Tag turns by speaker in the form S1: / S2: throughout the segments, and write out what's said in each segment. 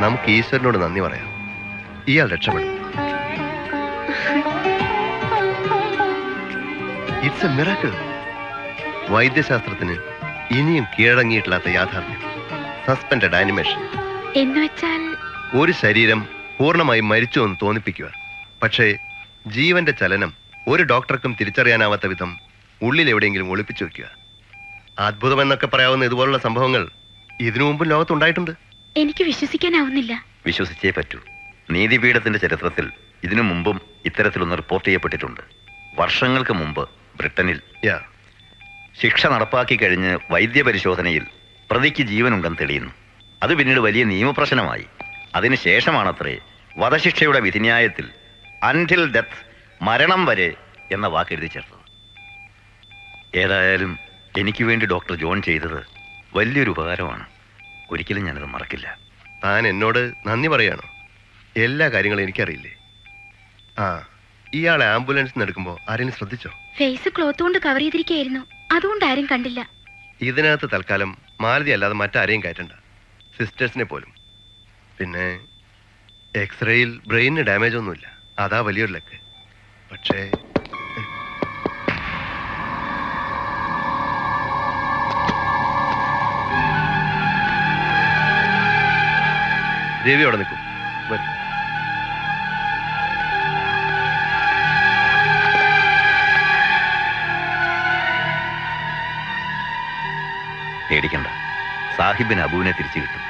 S1: നമുക്ക് ഈശ്വരനോട് നന്ദി പറയാം. ഇയാൾ രക്ഷപ്പെടും. It's A miracle. വൈദ്യശാസ്ത്രത്തിന് ഇനിയും കീഴടങ്ങിയിട്ടില്ലാത്ത യാഥാർത്ഥ്യം. സസ്പെൻഡഡ് ആനിമേഷൻ
S2: എന്നുവെച്ചാൽ
S1: ഒരു ശരീരം പൂർണ്ണമായും മരിച്ചു എന്ന് തോന്നിപ്പിക്കുക. പക്ഷേ ജീവന്റെ ചലനം ഒരു ഡോക്ടർക്കും തിരിച്ചറിയാനാവാത്ത വിധം ഉള്ളിൽ എവിടെയെങ്കിലും ഒളിപ്പിച്ചു വെക്കുക. അത്ഭുതമെന്നൊക്കെ പറയാവുന്ന ഇതുപോലുള്ള സംഭവങ്ങൾ ഇതിനു മുമ്പ് ലോകത്തുണ്ടായിട്ടുണ്ട്.
S2: എനിക്ക് വിശ്വസിക്കാനാവുന്നില്ല.
S3: വിശ്വസിച്ചേ പറ്റൂ. നീതിപീഠത്തിന്റെ ചരിത്രത്തിൽ ഇതിനു മുമ്പും ഇത്തരത്തിലൊന്ന് റിപ്പോർട്ട് ചെയ്യപ്പെട്ടിട്ടുണ്ട്. വർഷങ്ങൾക്ക് മുമ്പ് ബ്രിട്ടനിൽ ശിക്ഷ നടപ്പാക്കി കഴിഞ്ഞ് വൈദ്യപരിശോധനയിൽ പ്രതിക്ക് ജീവനുണ്ടെന്ന് തെളിയുന്നു. അത് പിന്നീട് വലിയ നിയമപ്രശ്നമായി. അതിനുശേഷമാണത്രേ വധശിക്ഷയുടെ വിധിന്യായത്തിൽ അൻറ്റിൽ ഡെത്ത്, മരണം വരെ എന്ന വാക്ക് എഴുതി ചേർത്തത്. ഏതായാലും എനിക്ക് വേണ്ടി ഡോക്ടർ ജോൺ ചെയ്തത് വലിയൊരു ഉപകാരമാണ്. ഒരിക്കലും ഞാനത് മറക്കില്ല.
S1: താൻ എന്നോട് നന്ദി പറയാണോ? എല്ലാ കാര്യങ്ങളും എനിക്കറിയില്ലേ? ഇയാളെ ആംബുലൻസിന് എടുക്കുമ്പോൾ ആരെങ്കിലും ശ്രദ്ധിച്ചോ?
S2: ഫേസ് ക്ലോത്ത് കൊണ്ട് കവർ ചെയ്തിരിക്കുകയായിരുന്നു, അതുകൊണ്ട് ആരും കണ്ടില്ല.
S1: ഇതിനകത്ത് തൽക്കാലം മാലതി അല്ലാതെ മറ്റാരെയും കയറ്റണ്ട, സിസ്റ്റേഴ്സിനെ പോലും. പിന്നെ എക്സ്റേയിൽ ബ്രെയിനിന് ഡാമേജ് ഒന്നുമില്ല, അതാ വലിയൊരു ലക്ക്. പക്ഷേ ദേവി അവിടെ നിൽക്കും.
S3: പേടിക്കണ്ട, സാഹിബിന് അബുവിനെ തിരിച്ചു കിട്ടും.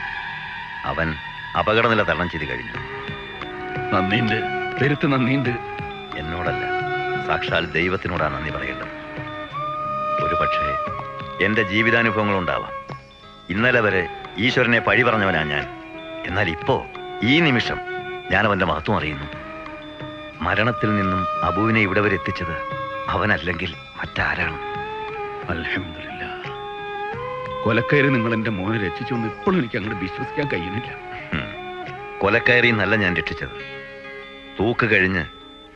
S3: അവൻ അപകടനില തരണം ചെയ്ത് കഴിഞ്ഞു.
S4: നന്ദിയുണ്ട്, പെരുത്ത് നന്ദിയുണ്ട്.
S3: എന്നോടല്ല, സാക്ഷാൽ ദൈവത്തിനോടാണ് നന്ദി പറയേണ്ടത്. ഒരു പക്ഷേ എൻ്റെ ജീവിതാനുഭവങ്ങളുണ്ടാവാം. ഇന്നലെ വരെ ഈശ്വരനെ പഴി പറഞ്ഞവനാ ഞാൻ. എന്നാൽ ഇപ്പോ ഈ നിമിഷം ഞാൻ അവൻ്റെ മഹത്വം അറിയുന്നു. മരണത്തിൽ നിന്നും അബുവിനെ ഇവിടെ വരെ എത്തിച്ചത് അവനല്ലെങ്കിൽ മറ്റാരാണ്?
S4: അൽഹംദുലില്ലാ. കൊലക്കയറി നിങ്ങൾ എൻ്റെ മോനെ രക്ഷിച്ചു എന്ന് ഇപ്പോഴും എനിക്ക് അങ്ങോട്ട് വിശ്വസിക്കാൻ കഴിയുന്നില്ല.
S3: കൊലക്കയറി എന്നല്ല ഞാൻ രക്ഷിച്ചത്. തൂക്ക് കഴിഞ്ഞ്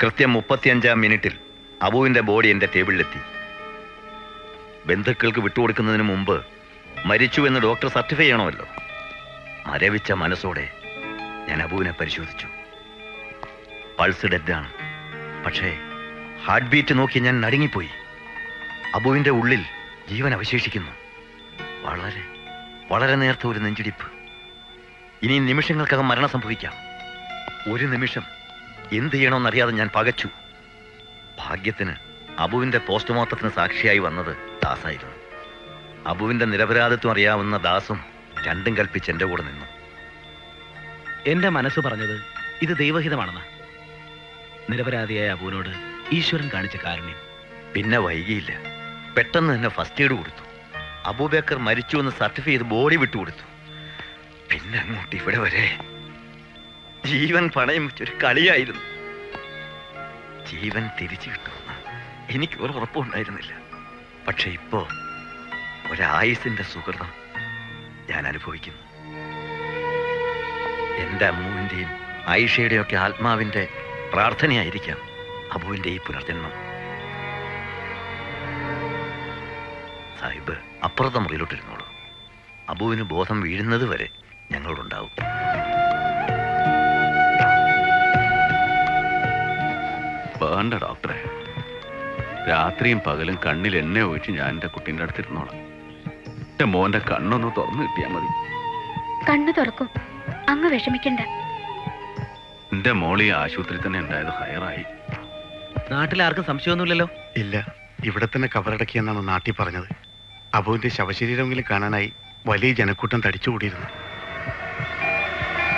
S3: കൃത്യം 35-ാം മിനിറ്റിൽ അബുവിൻ്റെ ബോഡി എൻ്റെ ടേബിളിലെത്തി. ബന്ധുക്കൾക്ക് വിട്ടുകൊടുക്കുന്നതിന് മുമ്പ് മരിച്ചു എന്ന് ഡോക്ടർ സർട്ടിഫൈ ചെയ്യണമല്ലോ. മരവിച്ച മനസ്സോടെ ഞാൻ അബുവിനെ പരിശോധിച്ചു. പൾസ് ഡെഡാണ്. പക്ഷേ ഹാർട്ട് ബീറ്റ് നോക്കി ഞാൻ നടുങ്ങിപ്പോയി. അബുവിൻ്റെ ഉള്ളിൽ ജീവൻ അവശേഷിക്കുന്നു. വളരെ വളരെ നേർത്ത ഒരു നെഞ്ചിടിപ്പ്. ഇനി നിമിഷങ്ങൾക്കകം മരണം സംഭവിക്കാം. ഒരു നിമിഷം എന്ത് ചെയ്യണമെന്നറിയാതെ ഞാൻ പകച്ചു. ഭാഗ്യത്തിന് അബുവിൻ്റെ പോസ്റ്റ്മോർട്ടത്തിന് സാക്ഷിയായി വന്നത് ദാസായിരുന്നു. അബുവിൻ്റെ നിരപരാധിത്വം അറിയാവുന്ന ദാസും രണ്ടും കൽപ്പിച്ച് എൻ്റെ കൂടെ നിന്നു.
S5: എന്റെ മനസ്സ് പറഞ്ഞത് ഇത് ദൈവഹിതമാണെന്ന്. നിരപരാധിയായ അബുവിനോട് ഈശ്വരൻ കാണിച്ച കാരുണ്യം.
S3: പിന്നെ വൈകിയില്ല. പെട്ടെന്ന് തന്നെ ഫസ്റ്റ് എയ്ഡ് കൊടുത്തു. അബൂബക്കർ മരിച്ചു എന്ന് സർട്ടിഫൈ ചെയ്ത് ബോഡി വിട്ടുകൊടുത്തു. പിന്നെ അങ്ങോട്ട് ഇവിടെ വരെ ജീവൻ പണയം വെച്ചൊരു കളിയായിരുന്നു. ജീവൻ തിരിച്ചു കിട്ടുമെന്ന് എനിക്ക് ഒരു ഉറപ്പുണ്ടായിരുന്നില്ല. പക്ഷെ ഇപ്പോ ഒരായുസിന്റെ സുഹൃതം ഞാൻ അനുഭവിക്കുന്നു. എൻ്റെ അമ്മുവിൻ്റെയും ആയിഷയുടെയും ഒക്കെ ആത്മാവിൻ്റെ പ്രാർത്ഥനയായിരിക്കാം അബുവിൻ്റെ ഈ പുനർജന്മം. സാഹിബ് അപ്പുറത്തെ മുറിയിലോട്ടിരുന്നോളൂ. അബുവിന് ബോധം വീഴുന്നത് വരെ ഞങ്ങളോടുണ്ടാവും.
S4: വേണ്ട ഡോക്ടറെ, രാത്രിയും പകലും കണ്ണിൽ എണ്ണ ഒഴിച്ച് ഞാൻ എൻ്റെ കുട്ടീൻ്റെ അടുത്തിരുന്നോളാം. എൻ്റെ മോൻ്റെ കണ്ണൊന്ന് തുറന്നു കിട്ടിയാൽ മതി.
S2: കണ്ണു തുറക്കും, അങ്ങ് വിഷമിക്കണ്ട.
S4: എൻ്റെ മോളി ആശുപത്രി തന്നെ ഉണ്ടായത് ഹയറായി.
S5: നാട്ടിൽ ആർക്കും സംശയമൊന്നുമില്ലല്ലോ?
S6: ഇല്ല, ഇവിടെ തന്നെ കബറടക്കിയെന്നാണ് നാട്ടിൽ പറഞ്ഞത്. അബുവിന്റെ ശവശരീരമെങ്കിലും കാണാനായി വലിയ ജനക്കൂട്ടം തടിച്ചുകൂടിയിരുന്നു.